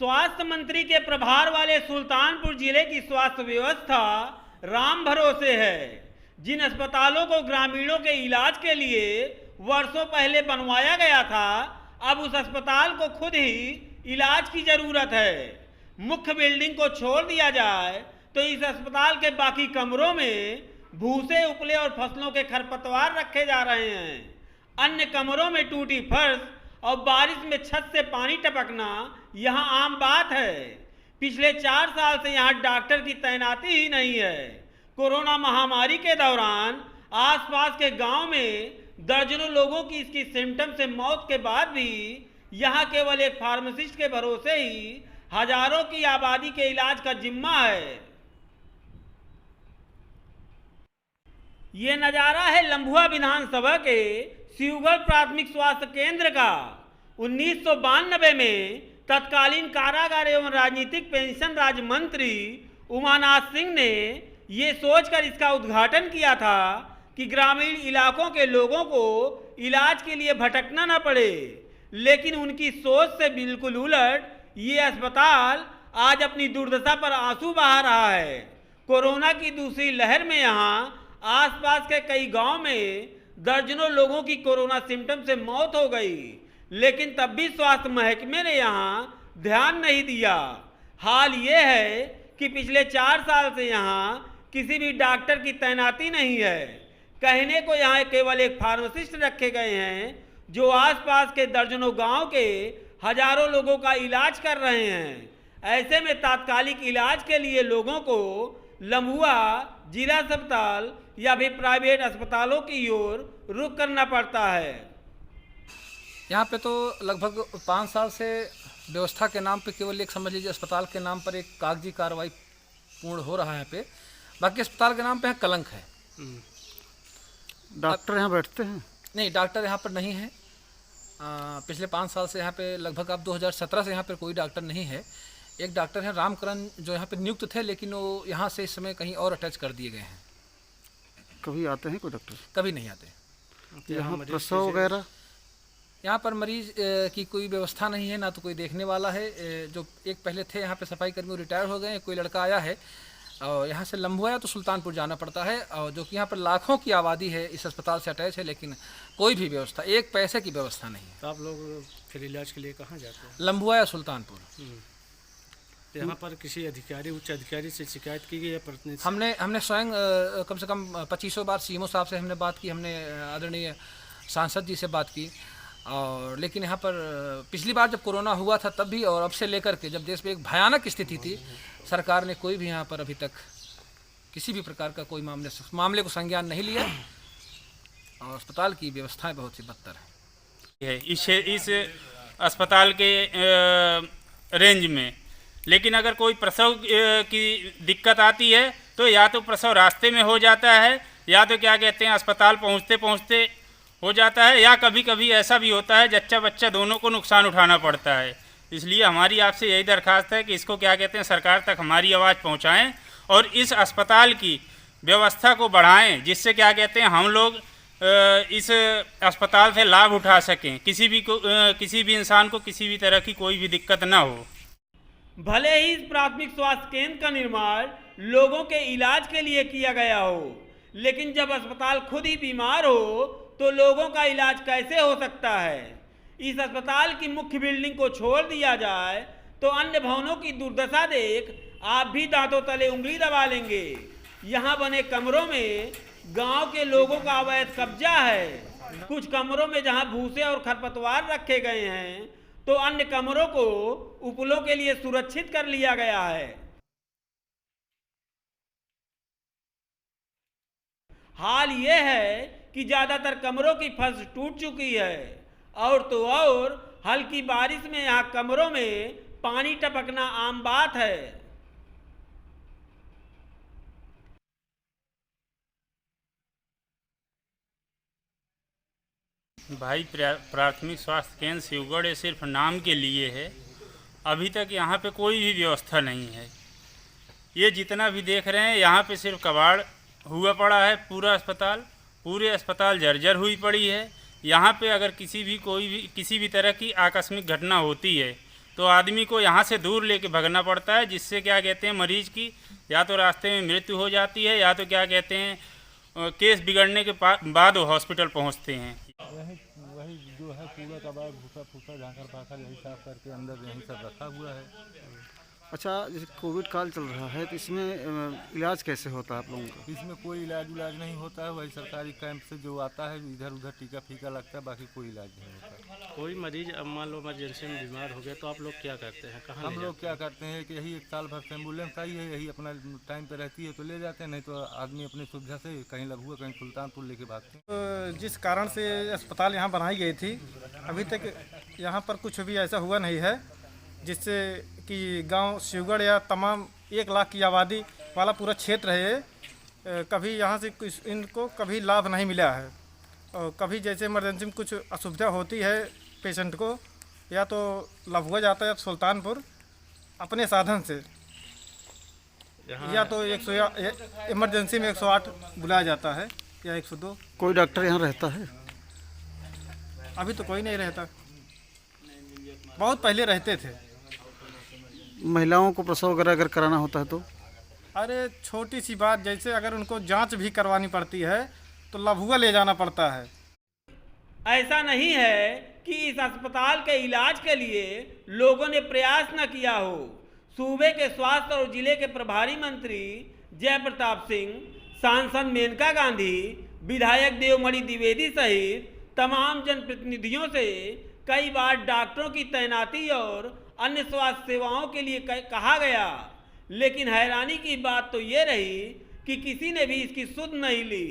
स्वास्थ्य मंत्री के प्रभार वाले सुल्तानपुर जिले की स्वास्थ्य व्यवस्था राम भरोसे है। जिन अस्पतालों को ग्रामीणों के इलाज के लिए वर्षों पहले बनवाया गया था, अब उस अस्पताल को खुद ही इलाज की जरूरत है। मुख्य बिल्डिंग को छोड़ दिया जाए तो इस अस्पताल के बाकी कमरों में भूसे, उपले और फसलों के खरपतवार रखे जा रहे हैं। अन्य कमरों में टूटी फर्श और बारिश में छत से पानी टपकना यहाँ आम बात है। पिछले 4 साल से यहाँ डॉक्टर की तैनाती ही नहीं है। कोरोना महामारी के दौरान आसपास के गांव में दर्जनों लोगों की इसकी सिम्टम से मौत के बाद भी यहाँ केवल एक फार्मासिस्ट के भरोसे ही हजारों की आबादी के इलाज का जिम्मा है। ये नज़ारा है लंबुआ विधानसभा के शिवगढ़ प्राथमिक स्वास्थ्य केंद्र का। 1992 में तत्कालीन कारागार एवं राजनीतिक पेंशन राज्य मंत्री उमानाथ सिंह ने ये सोचकर इसका उद्घाटन किया था कि ग्रामीण इलाकों के लोगों को इलाज के लिए भटकना न पड़े। लेकिन उनकी सोच से बिल्कुल उलट ये अस्पताल आज अपनी दुर्दशा पर आंसू बहा रहा है। कोरोना की दूसरी लहर में यहाँ आसपास के कई गांव में दर्जनों लोगों की कोरोना सिम्टम से मौत हो गई, लेकिन तब भी स्वास्थ्य महकमे ने यहाँ ध्यान नहीं दिया। हाल ये है कि पिछले 4 साल से यहाँ किसी भी डॉक्टर की तैनाती नहीं है। कहने को यहाँ केवल एक फार्मासिस्ट रखे गए हैं जो आसपास के दर्जनों गांव के हजारों लोगों का इलाज कर रहे हैं। ऐसे में तात्कालिक इलाज के लिए लोगों को लंबुआ जिला अस्पताल या भी प्राइवेट अस्पतालों की ओर रुख करना पड़ता है। यहाँ पे तो लगभग 5 साल से व्यवस्था के नाम पे केवल एक समझ लीजिए अस्पताल के नाम पर एक कागजी कार्रवाई पूर्ण हो रहा है यहाँ पे। बाकी अस्पताल के नाम पे कलंक है। डॉक्टर यहाँ बैठते हैं? नहीं, डॉक्टर यहाँ पर नहीं है। पिछले 5 साल से यहाँ पे लगभग अब 2017 से यहाँ पर कोई डॉक्टर नहीं है। एक डॉक्टर हैं रामकरण जो यहाँ पे नियुक्त थे, लेकिन वो यहाँ से इस समय कहीं और अटैच कर दिए गए हैं। कभी आते हैं कोई डॉक्टर? कभी नहीं आते। यहाँ प्रसव वगैरह? यहाँ पर मरीज की कोई व्यवस्था नहीं है, ना तो कोई देखने वाला है। जो एक पहले थे यहाँ पे सफाई कर्मी रिटायर हो गए। कोई लड़का आया है और यहाँ से लंबुआ तो सुल्तानपुर जाना पड़ता है, और जो कि यहाँ पर लाखों की आबादी है इस अस्पताल से अटैच है, लेकिन कोई भी व्यवस्था, एक पैसे की व्यवस्था नहीं है। तो आप लोग फिर इलाज के लिए कहाँ जाते हैं? लंबुआ या सुल्तानपुर। यहाँ पर किसी अधिकारी, उच्च अधिकारी से शिकायत की गई है? प्रतिनिधि हमने स्वयं कम से कम 2500 बार सीएमओ साहब से हमने बात की, हमने आदरणीय सांसद जी से बात की। और लेकिन यहाँ पर पिछली बार जब कोरोना हुआ था तब भी, और अब से लेकर के जब देश में एक भयानक स्थिति थी, सरकार ने कोई भी यहाँ पर अभी तक किसी भी प्रकार का कोई मामले को संज्ञान नहीं लिया, और अस्पताल की व्यवस्थाएं बहुत ही बदतर है इस अस्पताल के रेंज में। लेकिन अगर कोई प्रसव की दिक्कत आती है तो या तो प्रसव रास्ते में हो जाता है, या तो क्या कहते हैं अस्पताल पहुंचते पहुंचते हो जाता है, या कभी कभी ऐसा भी होता है जच्चा बच्चा दोनों को नुकसान उठाना पड़ता है। इसलिए हमारी आपसे यही दरख्वास्त है कि इसको क्या कहते हैं सरकार तक हमारी आवाज़ पहुंचाएं और इस अस्पताल की व्यवस्था को बढ़ाएं, जिससे क्या कहते हैं हम लोग इस अस्पताल से लाभ उठा सकें, किसी भी इंसान को किसी भी तरह की कोई भी दिक्कत ना हो। भले ही इस प्राथमिक स्वास्थ्य केंद्र का निर्माण लोगों के इलाज के लिए किया गया हो, लेकिन जब अस्पताल खुद ही बीमार हो तो लोगों का इलाज कैसे हो सकता है। इस अस्पताल की मुख्य बिल्डिंग को छोड़ दिया जाए तो अन्य भवनों की दुर्दशा देख आप भी दांतों तले उंगली दबा लेंगे। यहाँ बने कमरों में गांव के लोगों का अवैध कब्जा है। कुछ कमरों में जहाँ भूसे और खरपतवार रखे गए हैं तो अन्य कमरों को उपलों के लिए सुरक्षित कर लिया गया है। हाल यह है कि ज्यादातर कमरों की फर्श टूट चुकी है, और तो और हल्की बारिश में यहाँ कमरों में पानी टपकना आम बात है। भाई प्राथमिक स्वास्थ्य केंद्र शिवगढ़ ये सिर्फ नाम के लिए है। अभी तक यहाँ पे कोई भी व्यवस्था नहीं है। ये जितना भी देख रहे हैं यहाँ पे सिर्फ कबाड़ हुआ पड़ा है। पूरे अस्पताल जर्जर हुई पड़ी है। यहाँ पे अगर किसी भी तरह की आकस्मिक घटना होती है तो आदमी को यहाँ से दूर लेके भगना पड़ता है, जिससे क्या कहते हैं मरीज की या तो रास्ते में मृत्यु हो जाती है या तो क्या कहते हैं केस बिगड़ने के बाद वो हॉस्पिटल पहुँचते हैं। वही जो है कूड़ा कबाड़ भूसा फूसा झांकर पाखर यही साफ करके अंदर यही सब रखा हुआ है। अच्छा, जैसे कोविड काल चल रहा है तो इसमें इलाज कैसे होता है आप लोगों का? इसमें कोई इलाज नहीं होता है, वही सरकारी कैंप से जो आता है इधर उधर टीका फीका लगता है, बाकी कोई इलाज नहीं होता। कोई मरीज अब मान लो इमरजेंसी में बीमार हो गया तो आप लोग क्या करते हैं, कहाँ हम ले लोग क्या करते हैं कि यही 1 साल भर से एम्बुलेंस आई है, यही अपना टाइम पे रहती है तो ले जाते हैं, नहीं तो आदमी अपनी सुविधा से कहीं लघुआ कहीं सुल्तानपुर लेके भागते हैं। जिस कारण से अस्पताल यहाँ बनाई गई थी, अभी तक यहाँ पर कुछ भी ऐसा हुआ नहीं है जिससे कि गांव शिवगढ़ या तमाम 1 लाख की आबादी वाला पूरा क्षेत्र है, कभी यहाँ से कुछ इनको कभी लाभ नहीं मिला है। और कभी जैसे इमरजेंसी में कुछ असुविधा होती है पेशेंट को, या तो लभुआ जाता है सुल्तानपुर अपने साधन से, या तो 100 इमरजेंसी में 108 बुलाया जाता है या 102। कोई डॉक्टर यहाँ रहता है? अभी तो कोई नहीं रहता, बहुत पहले रहते थे। महिलाओं को प्रसव वगैरह अगर कराना होता है तो? अरे छोटी सी बात, जैसे अगर उनको जांच भी करवानी पड़ती है तो लभुआ ले जाना पड़ता है। ऐसा नहीं है कि इस अस्पताल के इलाज के लिए लोगों ने प्रयास न किया हो। सूबे के स्वास्थ्य और जिले के प्रभारी मंत्री जय प्रताप सिंह, सांसद मेनका गांधी, विधायक देवमणि द्विवेदी सहित तमाम जनप्रतिनिधियों से कई बार डॉक्टरों की तैनाती और अन्य स्वास्थ्य सेवाओं के लिए कहा गया, लेकिन हैरानी की बात तो ये रही कि किसी ने भी इसकी सुध नहीं ली।